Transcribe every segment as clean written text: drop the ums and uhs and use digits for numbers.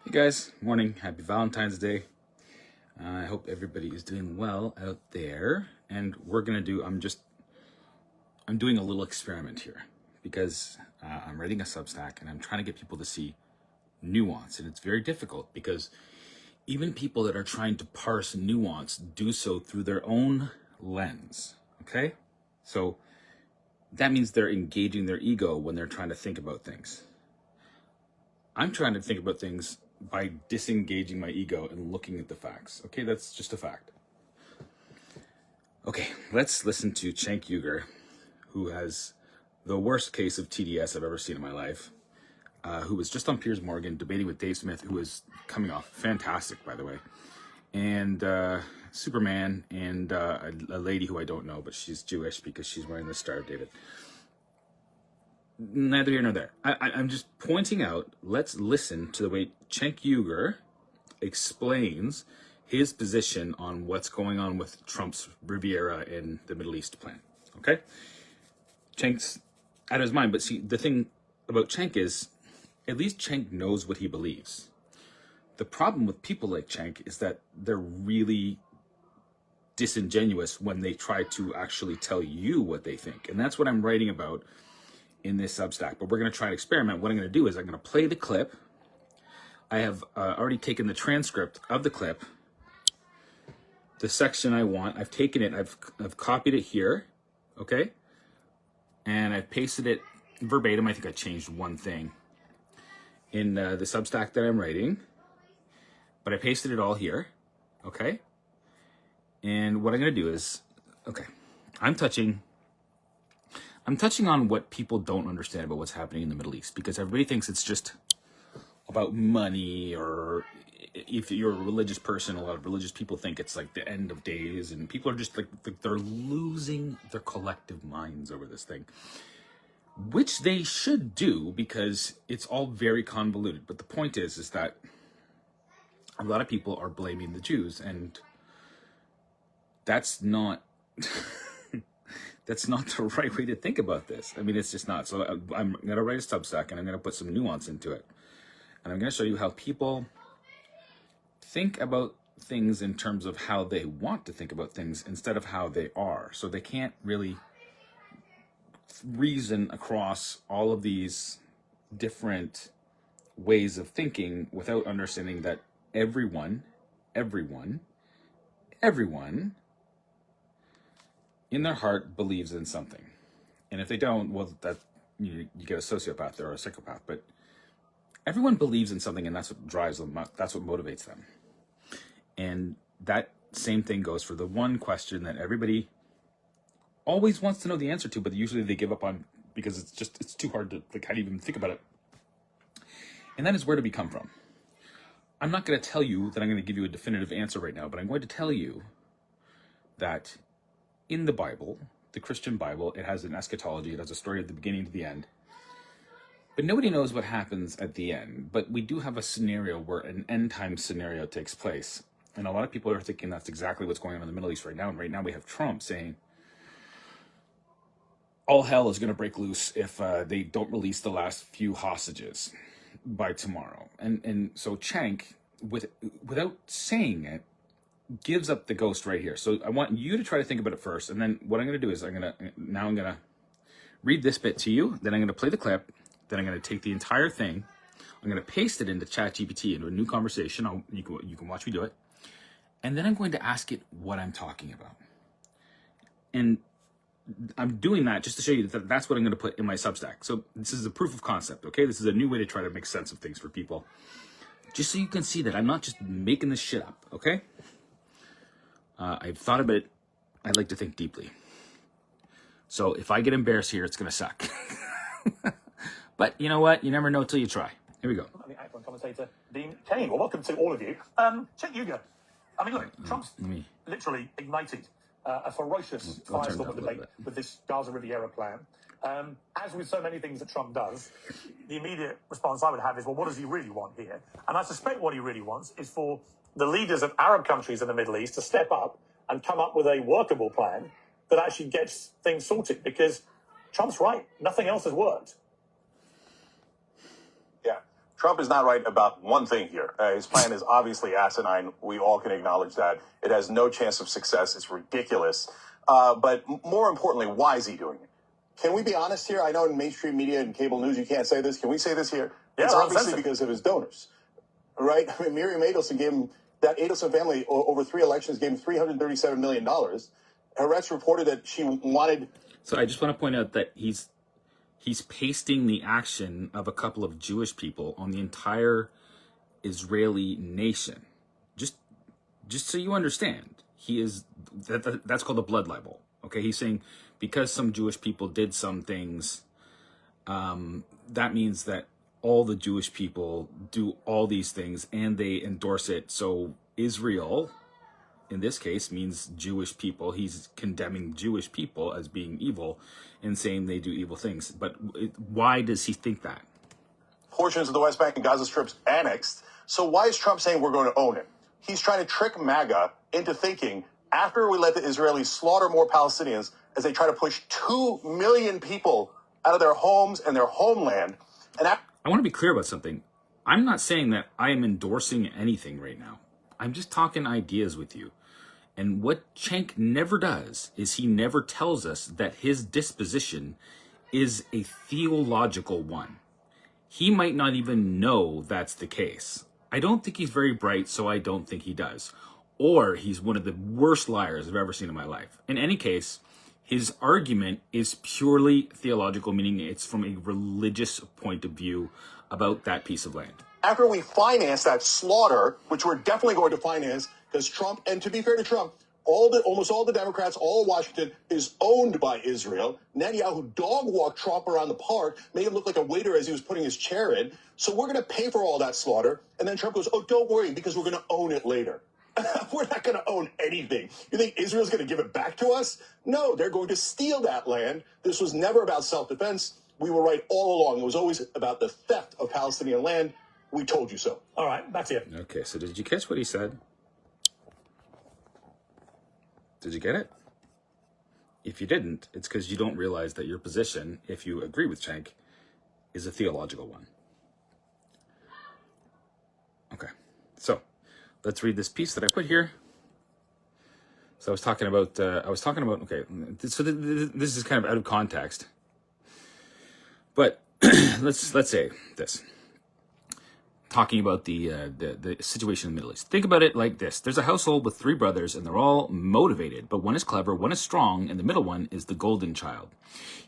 Hey guys, morning. Happy Valentine's Day. I hope everybody is doing well out there. And we're gonna do, I'm doing a little experiment here because I'm writing a Substack and I'm trying to get people to see nuance. And it's very difficult because even people that are trying to parse nuance do so through their own lens, okay? So that means they're engaging their ego when they're trying to think about things. I'm trying to think about things by disengaging my ego and looking at the facts. Okay, that's just a fact. Okay, let's listen to Cenk, who has the worst case of TDS I've ever seen in my life, who was just on Piers Morgan debating with Dave Smith, who is coming off fantastic, by the way, and Superman, and a lady who I don't know, but she's Jewish because she's wearing the Star of David. Neither here nor there. I'm just pointing out, let's listen to the way Cenk explains his position on what's going on with Trump's Riviera in the Middle East plan, okay? Cenk's out of his mind, but see, the thing about Cenk is, at least Cenk knows what he believes. The problem with people like Cenk is that they're really disingenuous when they try to actually tell you what they think. And that's what I'm writing about in this Substack, but we're going to try to experiment. What I'm going to do is I'm going to play the clip. I have already taken the transcript of the clip, the section I want. I've taken it, I've copied it here, okay? And I've pasted it verbatim. I think I changed one thing in the Substack that I'm writing, but I pasted it all here, okay? And what I'm going to do is, okay, I'm touching on what people don't understand about what's happening in the Middle East, because everybody thinks it's just about money, or if you're a religious person, a lot of religious people think it's like the end of days, and people are just like they're losing their collective minds over this thing, which they should do because it's all very convoluted. But the point is that a lot of people are blaming the Jews, and that's not that's not the right way to think about this. I mean, it's just not. So I'm going to write a Substack, and I'm going to put some nuance into it. And I'm going to show you how people think about things in terms of how they want to think about things instead of how they are. So they can't really reason across all of these different ways of thinking without understanding that everyone in their heart believes in something. And if they don't, well, that you get a sociopath there or a psychopath. But everyone believes in something, and that's what drives them. That's what motivates them. And that same thing goes for the one question that everybody always wants to know the answer to, but usually they give up on because it's too hard to kind of even think about it. And that is, where do we come from? I'm not going to tell you that I'm going to give you a definitive answer right now, but I'm going to tell you that in the Bible, the Christian Bible, it has an eschatology. It has a story of the beginning to the end. But nobody knows what happens at the end. But we do have a scenario where an end time scenario takes place. And a lot of people are thinking that's exactly what's going on in the Middle East right now. And right now we have Trump saying all hell is going to break loose if they don't release the last few hostages by tomorrow. And so Cenk, without saying it, gives up the ghost right here. So I want you to try to think about it first, and then what I'm going to do is I'm going to read this bit to you, then I'm going to play the clip, then I'm going to take the entire thing, I'm going to paste it into ChatGPT, into a new conversation. You can watch me do it, and then I'm going to ask it what I'm talking about. And I'm doing that just to show you that that's what I'm going to put in my Substack. So this is a proof of concept, okay? This is a new way to try to make sense of things for people, just so you can see that I'm not just making this shit up, okay? I've thought about it. I like to think deeply. So if I get embarrassed here, it's going to suck. But you know what? You never know till you try. Here we go. The actor and commentator, Dean Kane. Well, welcome to all of you. Cenk. I mean, look, Trump's literally ignited a ferocious firestorm of debate with this Gaza Riviera plan. As with so many things that Trump does, the immediate response I would have is, well, what does he really want here? And I suspect what he really wants is for the leaders of Arab countries in the Middle East to step up and come up with a workable plan that actually gets things sorted, because Trump's right. Nothing else has worked. Yeah. Trump is not right about one thing here. His plan is obviously asinine. We all can acknowledge that. It has no chance of success. It's ridiculous. But more importantly, why is he doing it? Can we be honest here? I know in mainstream media and cable news you can't say this. Can we say this here? Yeah, it's obviously because of his donors, right? I mean, Miriam Adelson gave him, that Adelson family over 3 elections gave him $337 million. Haaretz reported that she wanted... So I just want to point out that he's pasting the action of a couple of Jewish people on the entire Israeli nation. Just so you understand, that's called a blood libel. Okay, he's saying because some Jewish people did some things, that means that all the Jewish people do all these things and they endorse it. So Israel, in this case, means Jewish people. He's condemning Jewish people as being evil and saying they do evil things. But why does he think that? Portions of the West Bank and Gaza Strip's annexed. So why is Trump saying we're going to own it? He's trying to trick MAGA into thinking after we let the Israelis slaughter more Palestinians as they try to push 2 million people out of their homes and their homeland. And I want to be clear about something. I'm not saying that I am endorsing anything right now. I'm just talking ideas with you. And what Cenk never does is he never tells us that his disposition is a theological one. He might not even know that's the case. I don't think he's very bright, so I don't think he does. Or he's one of the worst liars I've ever seen in my life. In any case, his argument is purely theological, meaning it's from a religious point of view about that piece of land. After we finance that slaughter, which we're definitely going to finance, because Trump, and to be fair to Trump, almost all the Democrats, all of Washington is owned by Israel. Netanyahu dog-walked Trump around the park, made him look like a waiter as he was putting his chair in. So we're going to pay for all that slaughter. And then Trump goes, oh, don't worry, because we're going to own it later. We're not going to own anything. You think Israel's going to give it back to us? No, they're going to steal that land. This was never about self-defense. We were right all along. It was always about the theft of Palestinian land. We told you so. All right, back to you. Okay, so did you catch what he said? Did you get it? If you didn't, it's because you don't realize that your position, if you agree with Cenk, is a theological one. Okay, so let's read this piece that I put here. So I was talking about, okay, so this is kind of out of context. But let's say this. Talking about the situation in the Middle East. Think about it like this. There's a household with 3 brothers, and they're all motivated, but one is clever, one is strong, and the middle one is the golden child.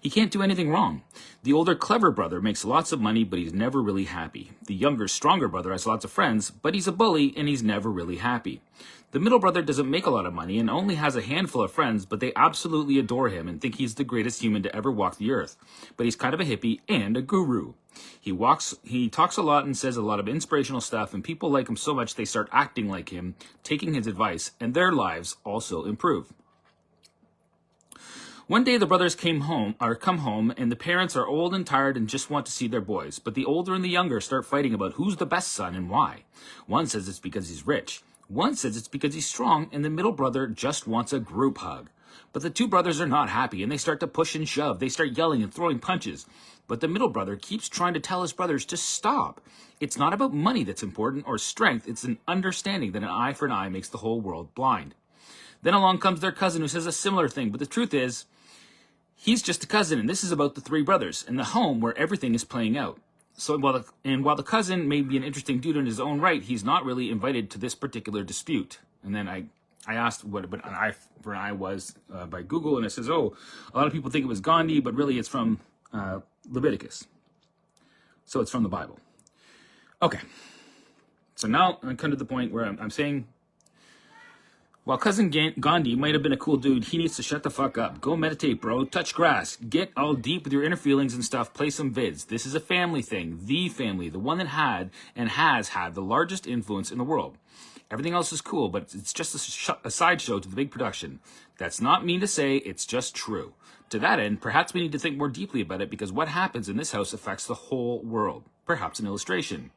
He can't do anything wrong. The older, clever brother makes lots of money, but he's never really happy. The younger, stronger brother has lots of friends, but he's a bully, and he's never really happy. The middle brother doesn't make a lot of money and only has a handful of friends, but they absolutely adore him and think he's the greatest human to ever walk the earth. But he's kind of a hippie and a guru. He talks a lot and says a lot of inspirational stuff, and people like him so much they start acting like him, taking his advice, and their lives also improve. One day the brothers come home, and the parents are old and tired and just want to see their boys. But the older and the younger start fighting about who's the best son and why. One says it's because he's rich. One says it's because he's strong, and the middle brother just wants a group hug. But the 2 brothers are not happy, and they start to push and shove. They start yelling and throwing punches. But the middle brother keeps trying to tell his brothers to stop. It's not about money that's important or strength. It's an understanding that an eye for an eye makes the whole world blind. Then along comes their cousin who says a similar thing. But the truth is, he's just a cousin, and this is about the 3 brothers and the home where everything is playing out. So while the cousin may be an interesting dude in his own right, he's not really invited to this particular dispute. And then I asked what an eye for an eye was by Google, and it says, oh, a lot of people think it was Gandhi, but really it's from Leviticus. So it's from the Bible. Okay. So now I come to the point where I'm saying, while cousin Gandhi might have been a cool dude, he needs to shut the fuck up. Go meditate, bro. Touch grass. Get all deep with your inner feelings and stuff. Play some vids. This is a family thing. The family. The one that had and has had the largest influence in the world. Everything else is cool, but it's just a sideshow to the big production. That's not mean to say, it's just true. To that end, perhaps we need to think more deeply about it, because what happens in this house affects the whole world. Perhaps an illustration.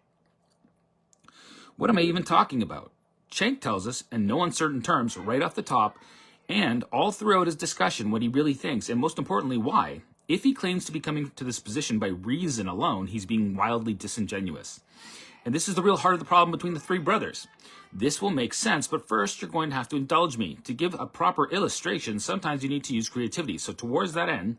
What am I even talking about? Cenk tells us, in no uncertain terms, right off the top, and all throughout his discussion, what he really thinks, and most importantly, why. If he claims to be coming to this position by reason alone, he's being wildly disingenuous. And this is the real heart of the problem between the three brothers. This will make sense, but first you're going to have to indulge me. To give a proper illustration, sometimes you need to use creativity. So towards that end,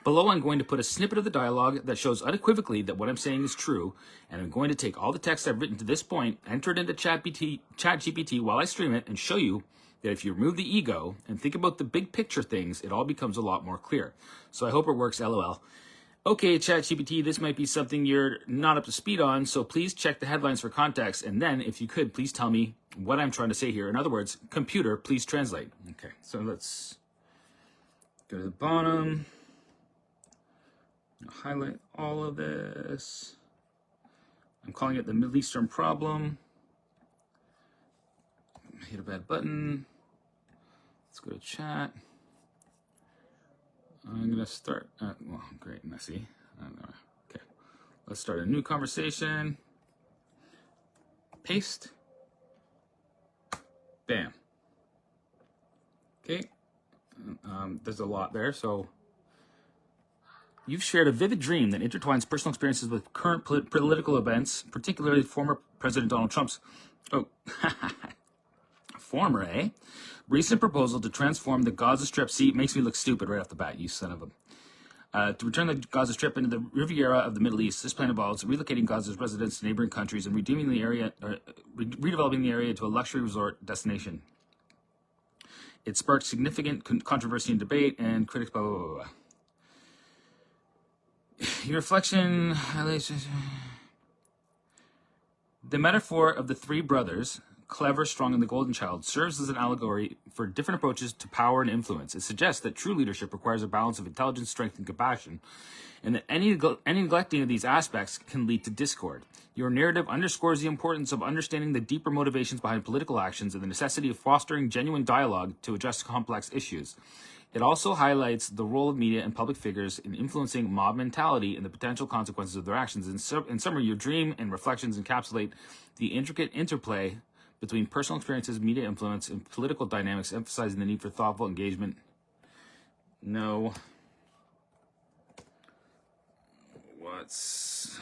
below I'm going to put a snippet of the dialogue that shows unequivocally that what I'm saying is true, and I'm going to take all the text I've written to this point, enter it into ChatGPT while I stream it, and show you that if you remove the ego and think about the big picture things, it all becomes a lot more clear. So I hope it works, LOL. Okay, ChatGPT, this might be something you're not up to speed on, so please check the headlines for context, and then, if you could, please tell me what I'm trying to say here. In other words, computer, please translate. Okay, so let's go to the bottom. I'll highlight all of this. I'm calling it the Middle Eastern problem. Hit a bad button. Let's go to chat. I'm going to start, well, great, messy. Okay, let's start a new conversation. Paste. Bam. Okay, there's a lot there, so you've shared a vivid dream that intertwines personal experiences with current political events, particularly former President Donald Trump's, former, recent proposal to transform the Gaza Strip. See, it makes me look stupid right off the bat, you son of a. To return the Gaza Strip into the Riviera of the Middle East, this plan involves relocating Gaza's residents to neighboring countries and redeeming the area, redeveloping the area into a luxury resort destination. It sparked significant controversy and debate, and critics, blah, blah, blah, blah. Your reflection, the metaphor of the three brothers, clever, strong, and the golden child, serves as an allegory for different approaches to power and influence. It suggests that true leadership requires a balance of intelligence, strength, and compassion, and that any neglecting of these aspects can lead to discord. Your narrative underscores the importance of understanding the deeper motivations behind political actions and the necessity of fostering genuine dialogue to address complex issues. It also highlights the role of media and public figures in influencing mob mentality and the potential consequences of their actions. In summary, your dream and reflections encapsulate the intricate interplay between personal experiences, media influence, and political dynamics, emphasizing the need for thoughtful engagement. No. This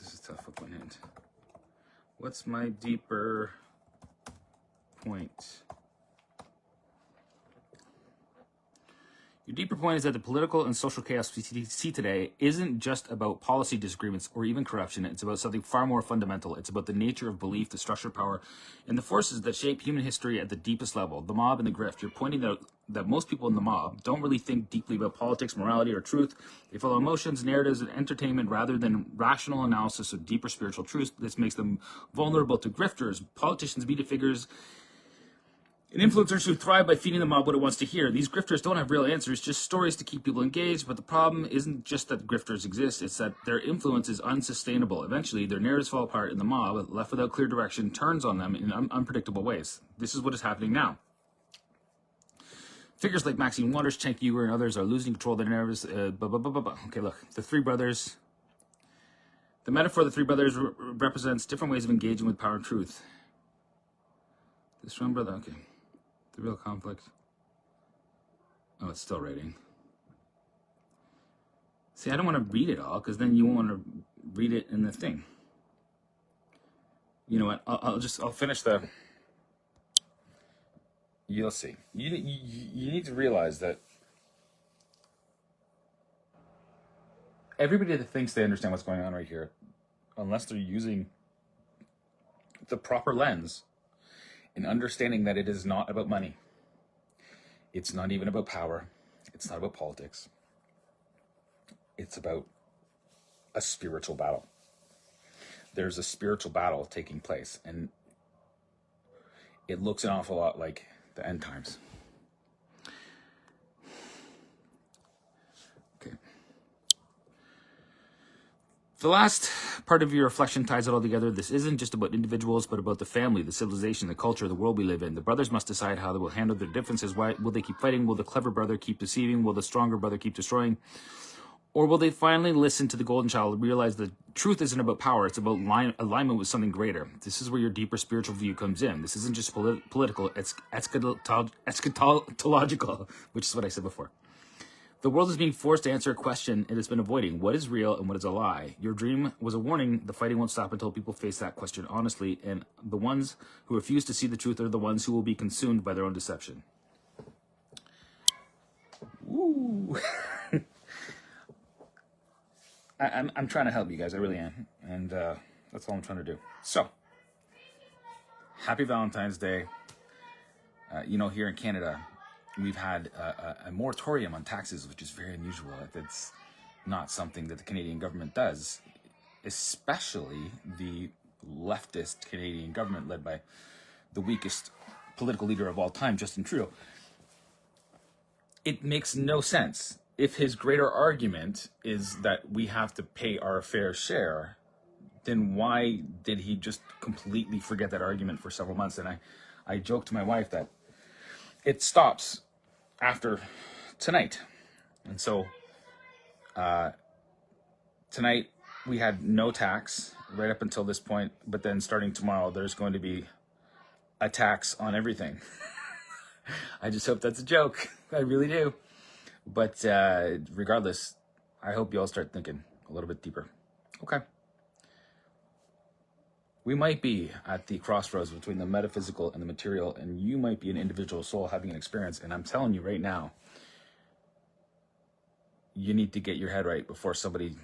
is tough with one hand. What's my deeper point? Your deeper point is that the political and social chaos we see today isn't just about policy disagreements or even corruption. It's about something far more fundamental. It's about the nature of belief, the structure of power, and the forces that shape human history at the deepest level. The mob and the grift. You're pointing out that most people in the mob don't really think deeply about politics, morality, or truth. They follow emotions, narratives, and entertainment rather than rational analysis of deeper spiritual truths. This makes them vulnerable to grifters, politicians, media figures, and influencers who thrive by feeding the mob what it wants to hear. These grifters don't have real answers, just stories to keep people engaged. But the problem isn't just that grifters exist, it's that their influence is unsustainable. Eventually, their narratives fall apart, and the mob, left without clear direction, turns on them in unpredictable ways. This is what is happening now. Figures like Maxine Waters, Cenk, and others are losing control of their narratives. Okay, look, the three brothers. The metaphor of the three brothers represents different ways of engaging with power and truth. This one brother, okay. The real conflict. Oh, it's still rating. See, I don't want to read it all because then you won't want to read it in the thing. You know what? I'll finish the. You'll see. You need to realize that everybody that thinks they understand what's going on right here, unless they're using the proper lens in understanding that it is not about money. It's not even about power. It's not about politics. It's about a spiritual battle. There's a spiritual battle taking place, and it looks an awful lot like the end times. Okay. The last part of your reflection ties it all together. This isn't just about individuals, but about the family, the civilization, the culture, the world we live in. The brothers must decide how they will handle their differences. Why will they keep fighting? Will the clever brother keep deceiving? Will the stronger brother keep destroying? Or will they finally listen to the golden child and realize that truth isn't about power, it's about alignment with something greater? This is where your deeper spiritual view comes in. This isn't just political, it's eschatological, which is what I said before. The world is being forced to answer a question it has been avoiding. What is real and what is a lie? Your dream was a warning. The fighting won't stop until people face that question honestly, and the ones who refuse to see the truth are the ones who will be consumed by their own deception. Woo! I'm trying to help you guys. I really am. And that's all I'm trying to do. So, happy Valentine's Day. Here in Canada, we've had a moratorium on taxes, which is very unusual. It's not something that the Canadian government does, especially the leftist Canadian government led by the weakest political leader of all time, Justin Trudeau. It makes no sense. If his greater argument is that we have to pay our fair share, then why did he just completely forget that argument for several months? And I joked to my wife that it stops after tonight. And so tonight we had no tax right up until this point, but then starting tomorrow, there's going to be a tax on everything. I just hope that's a joke. I really do. But regardless, I hope you all start thinking a little bit deeper. Okay. We might be at the crossroads between the metaphysical and the material, and you might be an individual soul having an experience. And I'm telling you right now, you need to get your head right before somebody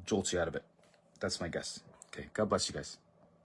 jolts you out of it. That's my guess. Okay. God bless you guys.